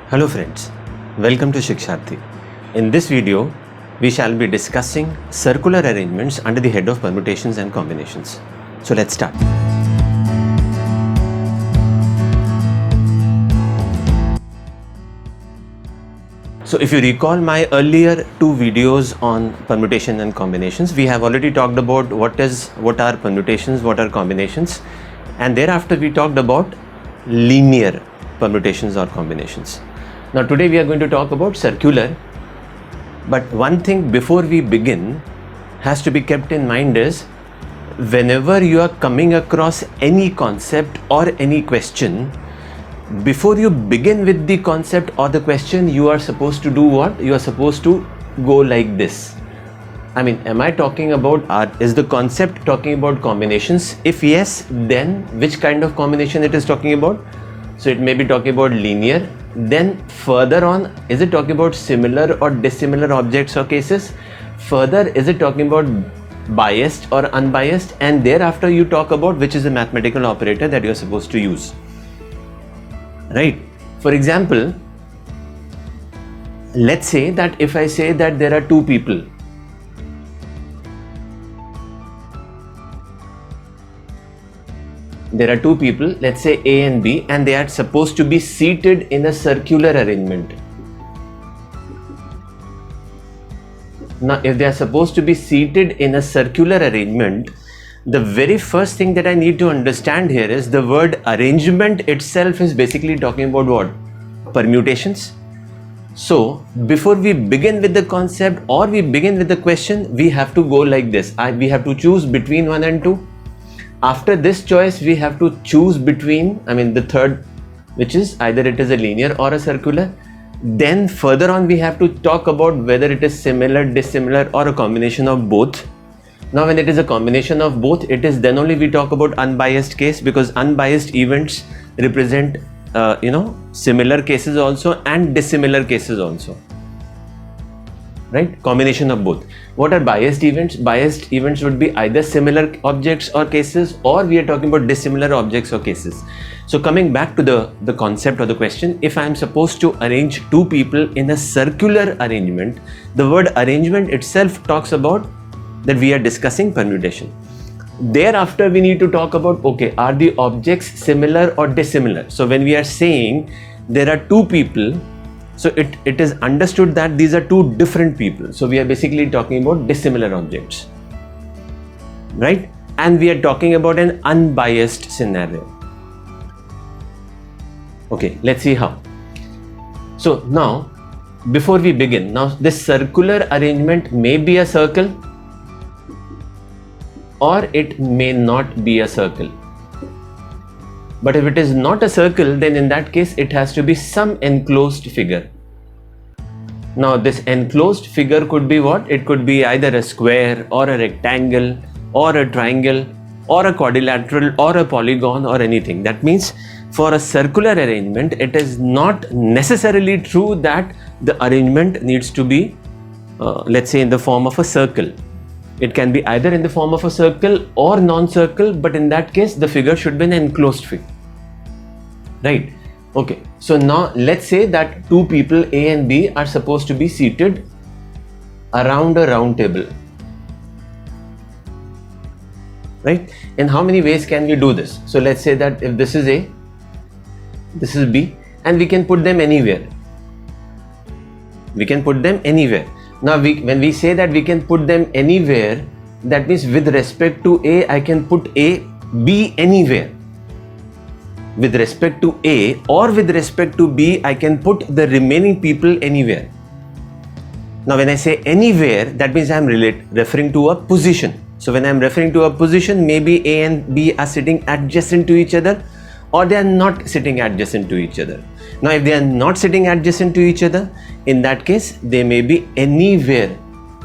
Hello friends, welcome to Shiksharthi. In this video, we shall be discussing circular arrangements under the head of permutations and combinations. So let's start. So if you recall my earlier two videos on permutation and combinations, we have already talked about what are permutations, what are combinations, and thereafter we talked about linear permutations or combinations. Now today we are going to talk about circular, but one thing before we begin has to be kept in mind is whenever you are coming across any concept or any question, before you begin with the concept or the question, you are supposed to do what? You are supposed to go like this. I mean, am I talking about, is the concept talking about combinations? If yes, then which kind of combination it is talking about? So it may be talking about linear. Then further on, is it talking about similar or dissimilar objects or cases? Further, is it talking about biased or unbiased? And thereafter you talk about which is the mathematical operator that you are supposed to use. Right? For example, let's say that if I say that there are two people, let's say A and B, and they are supposed to be seated in a circular arrangement. Now, if they are supposed to be seated in a circular arrangement, the very first thing that I need to understand here is the word arrangement itself is basically talking about what? Permutations. So, before we begin with the concept or we begin with the question, we have to go like this. We have to choose between 1 and 2. After this choice, we have to choose between, the third, which is either it is a linear or a circular. Then further on, we have to talk about whether it is similar, dissimilar, or a combination of both. Now, when it is a combination of both, it is then only we talk about unbiased case, because unbiased events represent, similar cases also and dissimilar cases also. Right? Combination of both. What are biased events? Biased events would be either similar objects or cases, or we are talking about dissimilar objects or cases. So coming back to the concept or the question, if I am supposed to arrange two people in a circular arrangement, the word arrangement itself talks about that we are discussing permutation. Thereafter, we need to talk about, okay, are the objects similar or dissimilar? So when we are saying there are two people, so it is understood that these are two different people. So we are basically talking about dissimilar objects, right? And we are talking about an unbiased scenario. Okay, let's see how. So now, before we begin, now this circular arrangement may be a circle or it may not be a circle. But if it is not a circle, then in that case, it has to be some enclosed figure. Now, this enclosed figure could be what? It could be either a square or a rectangle or a triangle or a quadrilateral or a polygon or anything. That means for a circular arrangement, it is not necessarily true that the arrangement needs to be, let's say, in the form of a circle. It can be either in the form of a circle or non-circle, but in that case, the figure should be an enclosed figure. Right? Okay. So now let's say that two people A and B are supposed to be seated around a round table. Right? In how many ways can we do this? So let's say that if this is A, this is B, and we can put them anywhere. We can put them anywhere. Now, when we say that we can put them anywhere, that means with respect to A, I can put A, B anywhere. With respect to A or with respect to B, I can put the remaining people anywhere. Now, when I say anywhere, that means I am referring to a position. So, when I am referring to a position, maybe A and B are sitting adjacent to each other, or they are not sitting adjacent to each other. Now, if they are not sitting adjacent to each other, in that case, they may be anywhere.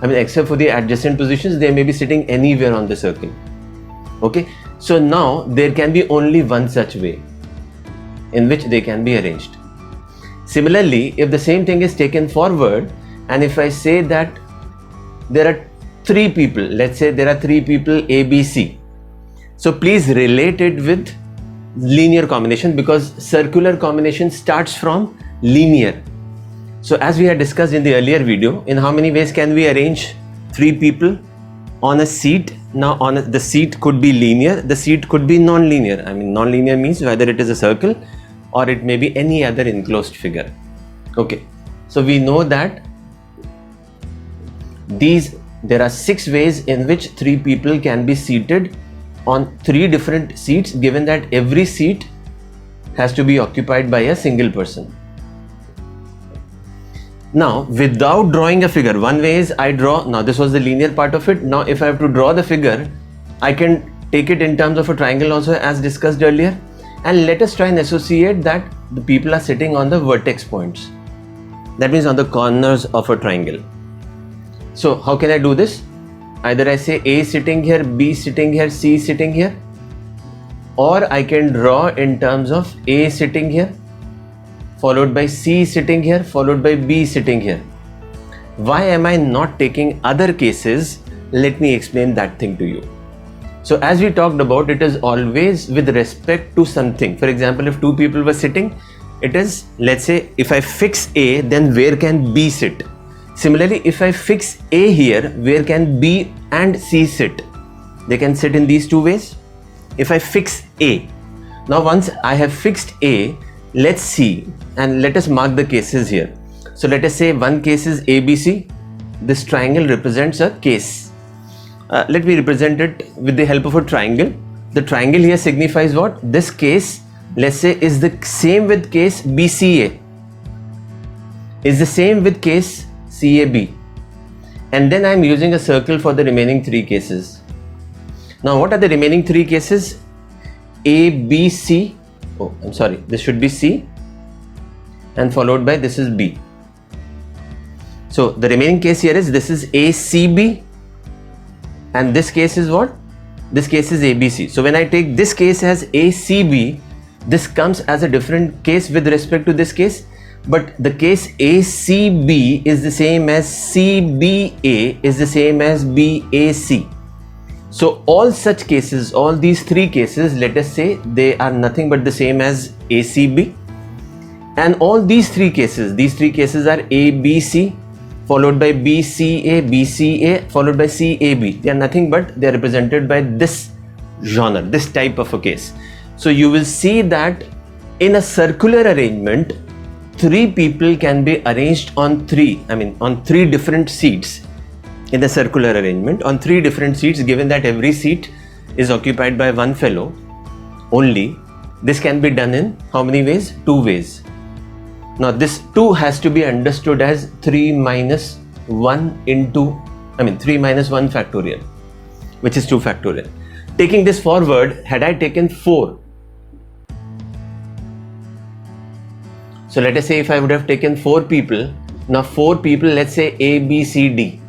Except for the adjacent positions, they may be sitting anywhere on the circle. Okay. So now there can be only one such way in which they can be arranged. Similarly, if the same thing is taken forward, and if I say that there are three people, let's say there are three people A, B, C. So please relate it with linear combination, because circular combination starts from linear. So as we had discussed in the earlier video, in how many ways can we arrange 3 people on a seat? Now the seat could be linear, the seat could be non-linear. I mean, non-linear means whether it is a circle or it may be any other enclosed figure. Okay, so we know that there are 6 ways in which 3 people can be seated on 3 different seats, given that every seat has to be occupied by a single person. Now, without drawing a figure, one way is I draw. Now this was the linear part of it. Now if I have to draw the figure, I can take it in terms of a triangle also, as discussed earlier, and let us try and associate that the people are sitting on the vertex points. That means on the corners of a triangle. So how can I do this? Either I say A sitting here, B sitting here, C sitting here, or I can draw in terms of A sitting here, followed by C sitting here, followed by B sitting here. Why am I not taking other cases? Let me explain that thing to you. So as we talked about, it is always with respect to something. For example, if 2 people were sitting, it is, let's say, if I fix A, then where can B sit? Similarly, if I fix A here, where can B and C sit? They can sit in these 2 ways. If I fix A, now once I have fixed A, let's see and let us mark the cases here. So let us say one case is ABC. This triangle represents a case. Let me represent it with the help of a triangle. The triangle here signifies what? This case, let's say, is the same with case BCA, is the same with case CAB, and then I am using a circle for the remaining 3 cases. Now what are the remaining 3 cases? ABC, oh I'm sorry, this should be C, and followed by this is B. So the remaining case here is, this is ACB, and this case is what? This case is ABC. So when I take this case as ACB, this comes as a different case with respect to this case, but the case ACB is the same as CBA is the same as BAC. So all such cases, all these 3 cases, let us say they are nothing but the same as ACB, and all these 3 cases are ABC followed by BCA, BCA followed by CAB. They are nothing but they are represented by this genre, this type of a case. So you will see that in a circular arrangement, 3 people can be arranged on 3 different seats. In the circular arrangement, on 3 different seats, given that every seat is occupied by one fellow only, this can be done in how many ways? 2 ways. Now this 2 has to be understood as 3 minus 1 factorial, which is 2 factorial. Taking this forward, had I taken 4, so let us say if I would have taken 4 people, now 4 people, let's say A, B, C, D.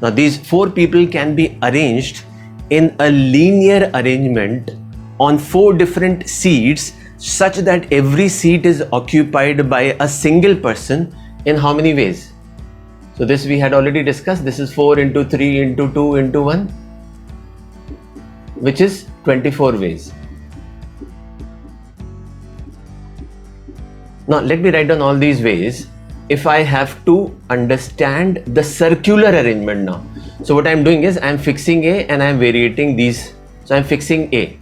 Now these 4 people can be arranged in a linear arrangement on 4 different seats, such that every seat is occupied by a single person in how many ways? So this we had already discussed. This is 4 into 3 into 2 into 1, which is 24 ways. Now let me write down all these ways if I have to understand the circular arrangement now. So what I am doing is I am fixing A and I am variating these. So I am fixing A.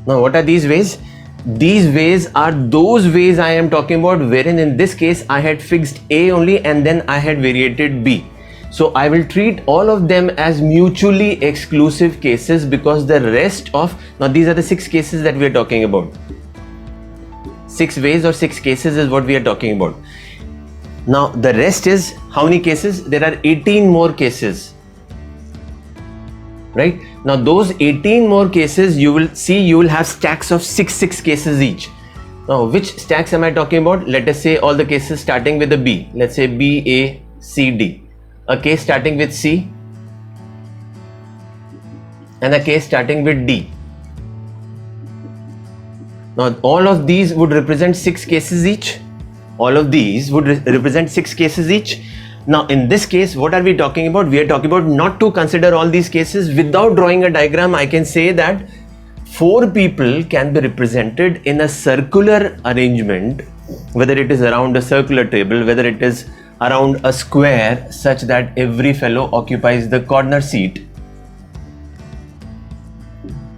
Now what are these ways? These ways are those ways I am talking about, wherein in this case I had fixed A only and then I had variated B. So I will treat all of them as mutually exclusive cases, because the rest of, now these are the 6 cases that we are talking about. 6 ways or 6 cases is what we are talking about. Now the rest is how many cases? There are 18 more cases. Right? Now those 18 more cases, you will see you will have stacks of 6 cases each. Now which stacks am I talking about? Let us say all the cases starting with a B. Let's say B, A, C, D. A case starting with C and a case starting with D. Now all of these would represent 6 cases each. All of these would represent 6 cases each. Now in this case, what are we talking about? We are talking about not to consider all these cases. Without drawing a diagram, I can say that 4 people can be represented in a circular arrangement, whether it is around a circular table, whether it is around a square, such that every fellow occupies the corner seat.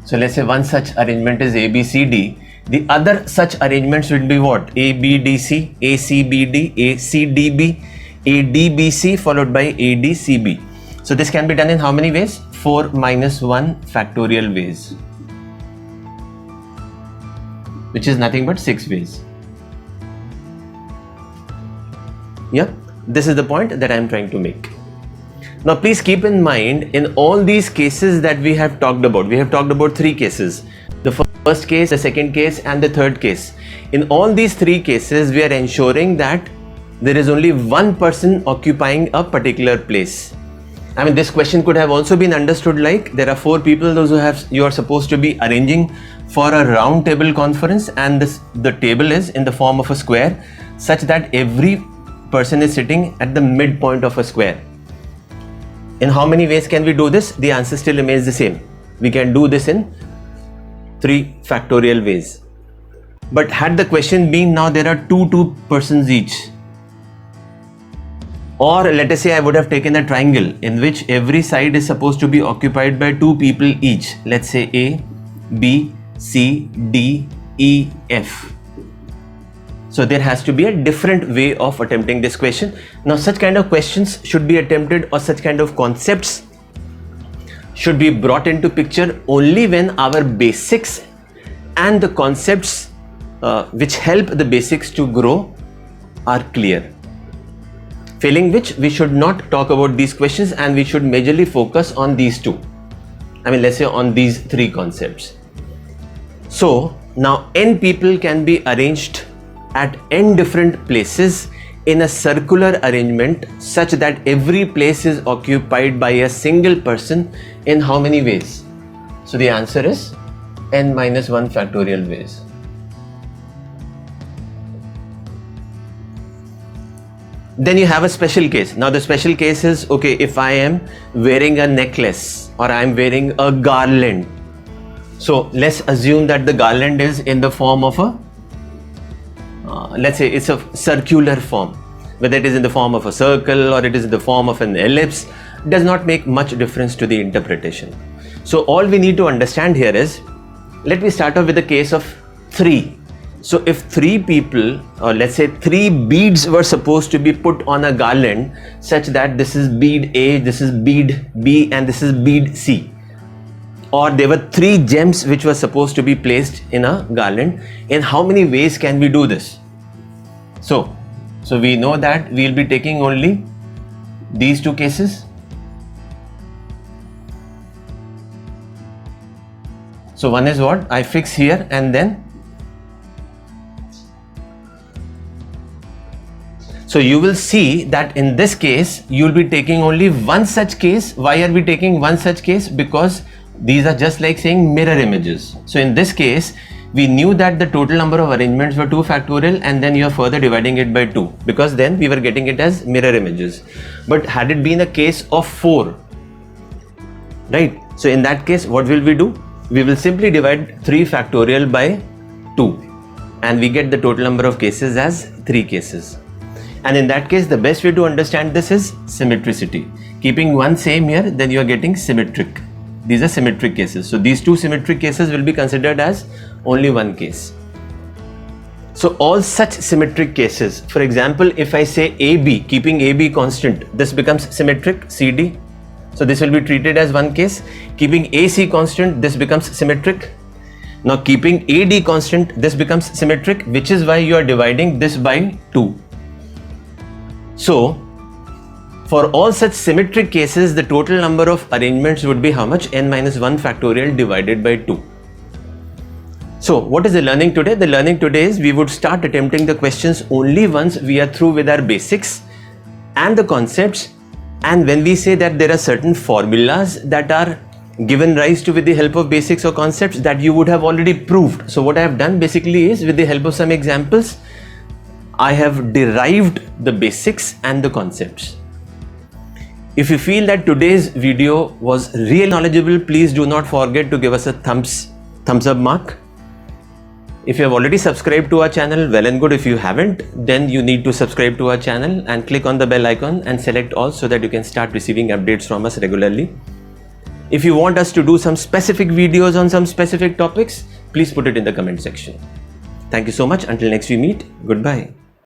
So let's say one such arrangement is ABCD. The other such arrangements would be what? ABDC, ACBD, ACDB, ADBC followed by ADCB. So this can be done in how many ways? 4 minus 1 factorial ways, which is nothing but 6 ways. Yeah, this is the point that I am trying to make. Now please keep in mind, in all these cases that we have talked about 3 cases. The first case, the second case and the third case. In all these 3 cases, we are ensuring that there is only one person occupying a particular place. I mean, this question could have also been understood like there are 4 people, those who you are supposed to be arranging for a round table conference, and the table is in the form of a square, such that every person is sitting at the midpoint of a square. In how many ways can we do this? The answer still remains the same. We can do this in 3 factorial ways. But had the question been now there are 2 persons each, or let us say I would have taken a triangle in which every side is supposed to be occupied by 2 people each. Let's say A, B, C, D, E, F. So there has to be a different way of attempting this question. Now such kind of questions should be attempted, or such kind of concepts should be brought into picture only when our basics and the concepts which help the basics to grow are clear. Failing which, we should not talk about these questions and we should majorly focus on these 2. I mean, let's say on these 3 concepts. So now n people can be arranged at n different places in a circular arrangement, such that every place is occupied by a single person in how many ways? So the answer is n minus 1 factorial ways. Then you have a special case. Now the special case is, okay, if I am wearing a necklace or I am wearing a garland. So let's assume that the garland is in the form of a let's say it's a circular form. Whether it is in the form of a circle or it is in the form of an ellipse does not make much difference to the interpretation. So all we need to understand here is, let me start off with the case of 3. So if 3 people, or let's say 3 beads were supposed to be put on a garland, such that this is bead A, this is bead B and this is bead C, or there were 3 gems which were supposed to be placed in a garland, in how many ways can we do this? So we know that we will be taking only these 2 cases. So one is what? I fix here, and then so you will see that in this case you will be taking only one such case. Why are we taking one such case? Because these are just like saying mirror images. So in this case we knew that the total number of arrangements were 2 factorial, and then you are further dividing it by 2, because then we were getting it as mirror images. But had it been a case of 4, right? So in that case, what will we do? We will simply divide 3 factorial by 2 and we get the total number of cases as 3 cases. And in that case, the best way to understand this is symmetricity. Keeping one same here, then you are getting symmetric. These are symmetric cases. So these 2 symmetric cases will be considered as only one case. So all such symmetric cases, for example, if I say AB, keeping AB constant, this becomes symmetric, CD. So this will be treated as one case. Keeping AC constant, this becomes symmetric. Now keeping AD constant, this becomes symmetric, which is why you are dividing this by 2. So for all such symmetric cases, the total number of arrangements would be how much? N minus 1 factorial divided by 2. So what is the learning today? The learning today is we would start attempting the questions only once we are through with our basics and the concepts, and when we say that there are certain formulas that are given rise to with the help of basics or concepts that you would have already proved. So what I have done basically is, with the help of some examples, I have derived the basics and the concepts. If you feel that today's video was really knowledgeable, please do not forget to give us a thumbs up mark. If you have already subscribed to our channel, well and good. If you haven't, then you need to subscribe to our channel and click on the bell icon and select all, so that you can start receiving updates from us regularly. If you want us to do some specific videos on some specific topics, please put it in the comment section. Thank you so much. Until next we meet, goodbye.